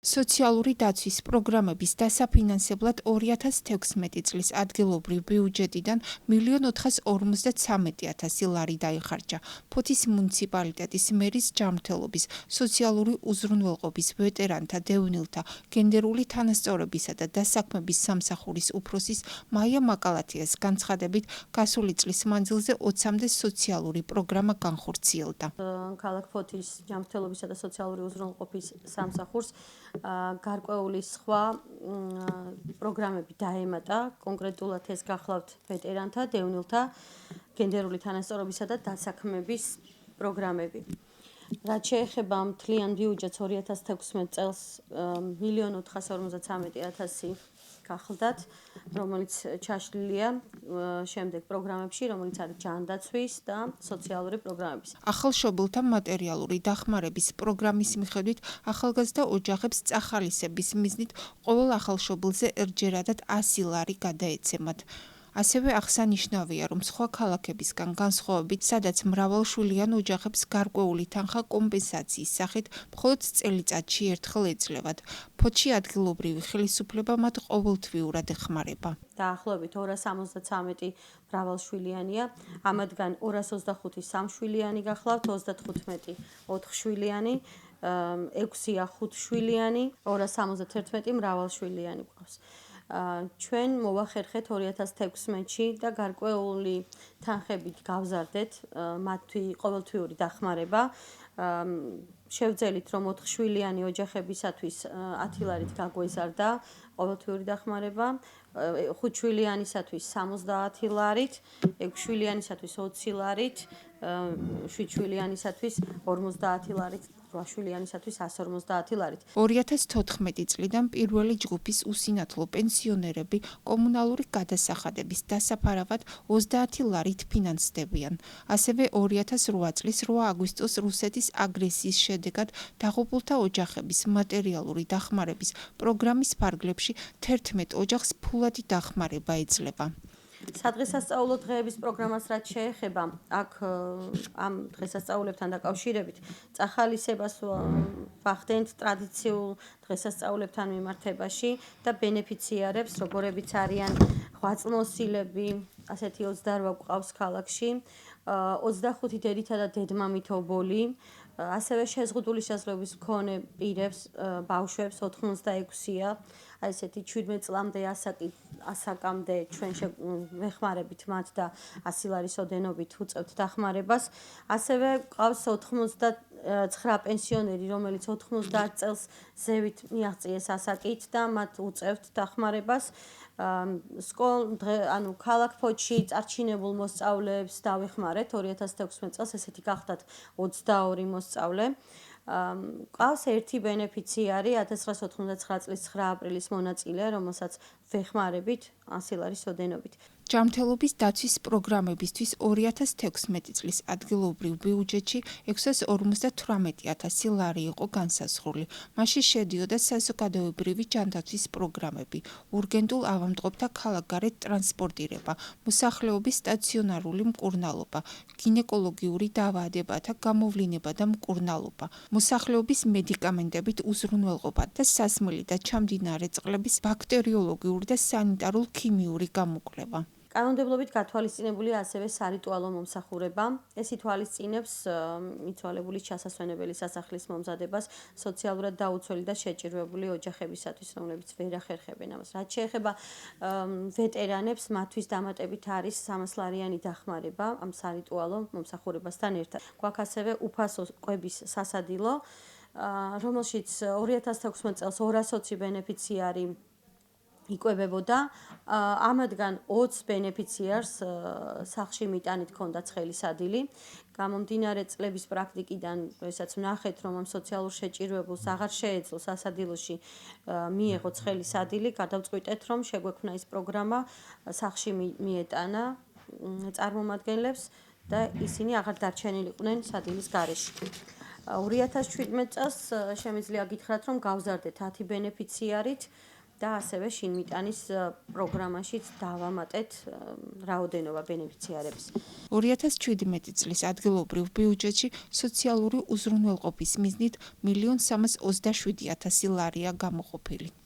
სოციალური დაცვის პროგრამების დასაფინანსებლად 2016 წლის ადგილობრივ ბიუჯეტიდან 1.453.000 ლარი დაიხარჯა. ფოთის მუნიციპალიტეტის მერის ჯანმრთელობის, სოციალური უზრუნველყოფის, ვეტერანთა, დევნილთა, გენდერული თანასწორობისა და დასაქმების სამსახურის უფროსის მაია მაკალათიას განცხადებით, გასული წლის მანძილზე 20-მდე სოციალური პროგრამა განხორციელდა. ქალაქ ფოთის ჯანმრთელობისა და სოციალური უზრუნველყოფის სამსახურს გარკვეული სხვა პროგრამები დაემატა, კონკრეტულად ეს გახლავთ ვეტერანთა, დევნილთა, გენდერული თანასწორობისა და დასაქმების პროგრამები. რაც შეეხება მთლიან ბიუჯეტს 2016 წელს 1.453.000 გახლდათ, რომელიც ჩაშლილია შემდეგ პროგრამებში, რომელიც არის ჯანდაცვის და სოციალური პროგრამების. ახალშობილთა მატერიალური დახმარების პროგრამის მიხედვით ახალგაზრდა ოჯახებს წახალისების მიზნით ყოველ ახალშობილზე ერთჯერადად 100 ლარი გადაეცემათ. ასევე აღსანიშნავია, რომ სხვა ქალაქებისგან განსხვავებით, სადაც მრავალშვილიან ოჯახებს გარკვეული თანხა კომპენსაციის სახით მხოლოდ წელიწადში ერთხელ ეძლევათ. ფოთში ადგილობრივი ხელისუფლება მათ ყოველთვიურად ეხმარება. დაახლოებით 273 მრავალშვილიანია, ამათგან 225 სამშვილიანი გახლავთ, 35 ოთხშვილიანი, 6-ია ხუთშვილიანი, 271 მრავალშვილიანი გვყავს. ჩვენ მოვახერხეთ 2016-ში და გარკვეული თანხებით გავზარდეთ მათი ყოველთვიური დახმარება. შევძელით, რომ 4შვილიანი ოჯახებისათვის 10 ლარით გაგვეზარდა ყოველთვიური დახმარება, 5შვილიანისათვის 70 ლარით, 6შვილიანისათვის 20 ლარით, 7შვილიანისათვის 50 ლარით, 8შვილიანისათვის 150 ლარით. 2014 წლიდან პირველი ჯგუფის უსინათლო პენსიონერები კომუნალური გადასახადების დასაფარავად 30 ლარით ფინანსდებიან. ასევე 2008 წლის 8 აგვისტოს რუსეთის აგრესიის შედეგად დაღუპულთა ოჯახების მატერიალური დახმარების პროგრამის ფარგლებში 11 ოჯახს ფულადი დახმარება ეძლევა. სადღესასწაულო დღეების პროგრამას რაც შეეხება, აქ ამ დღესასწაულებთან დაკავშირებით წახალისებას ვახდენთ ტრადიციულ დღესასწაულებთან მიმართებაში და ბენეფიციარებს, როგორებიც არიან ღვაწლმოსილები, ასეთი 28 გვყავს ქალაქში, 25 დედითა და დედმამით ობოლი, ასევე შეზღუდული შესაძლებლობის მქონე პირებს, ბავშვებს 86-ია, ესეთი 17 წლამდე ასაკამდე ჩვენ ვეხმარებით მათ და 100 ლარის ოდენობით უწევთ დახმარებას. ასევე ყავს 89 პენსიონერი, რომელიც 90 წელს ზევით მიაღწიეს ასაკით და მათ უწევთ დახმარებას. ქალაქ ფოთში წარჩინებულ მოსწავლეებს დავეხმარეთ 2016 წელს, ესეთი გახდათ 22 მოსწავლე. ყავს ერთი ბენეფიციარი 1999 წლის 9 აპრილის მონაწილე, რომელსაც ვეხმარებით 100 ლარის ოდენობით. ჯანმრთელობის დაცვის პროგრამებისთვის 2016 წლის ადგილობრივ ბიუჯეტში 658.000 ლარი იყო განსაზღვრული. მასში შედიოდა საზოგადოებრივი ჯანდაცვის პროგრამები, ურგენტულ ავადმყოფთა ქალაქგარეთ ტრანსპორტირება, მოსახლეობის სტაციონარული მკურნალობა, გინეკოლოგიური დაავადებათა გამოვლინება და მკურნალობა, მოსახლეობის მედიკამენტებით უზრუნველყოფა და სასმელი და ჩამდინარე წყლების ბაქტერიოლოგიური და სანიტარულ-ქიმიური გამოკვლევა. კანონმდებლობით გათვალისწინებულია ასევე სარიტუალო მომსახურება. ეს ითვალისწინებს მიცვალებულის ჩასასვენებელი სასახლის მომზადებას სოციალურად დაუცველი და შეჭირვებული ოჯახებისათვის, რომლებიც ვერ ახერხებენ ამას. რაც შეეხება ვეტერანებს, მათთვის დამატებით არის 300 ლარიანი დახმარება ამ სარიტუალო მომსახურებასთან ერთად. გვაქვს ასევე უფასო კვების სასადილო, რომელშიც 2016 წელს 220 ბენეფიციარი იკვებებოდა. ამათგან 20 ბენეფიციარს სახლში მიტანით ჰქონდათ ცხელი სადილი. გამომდინარე წლების პრაქტიკიდან, როდესაც ვნახეთ, რომ ამ სოციალურ შეჭირვებულს აღარ შეეძლო სასადილოში მიეღო ცხელი სადილი, გადავწყვიტეთ, რომ შეგვექმნა ეს პროგრამა, სახლში მიეტანა წარმომადგენლებს და ისინი აღარ დარჩენილიყვნენ სადილის გარეშე. 2017 წელს შემიძლია გითხრათ, რომ გავზარდეთ 10 ბენეფიციარით. და ასევე შინმიტანის პროგრამაშიც დავამატეთ რაოდენობა ბენეფიციარების. 2017 წლის ადგილობრივ ბიუჯეტში სოციალური უზრუნველყოფის მიზნით 1,327,000 ლარია გამოყოფილი.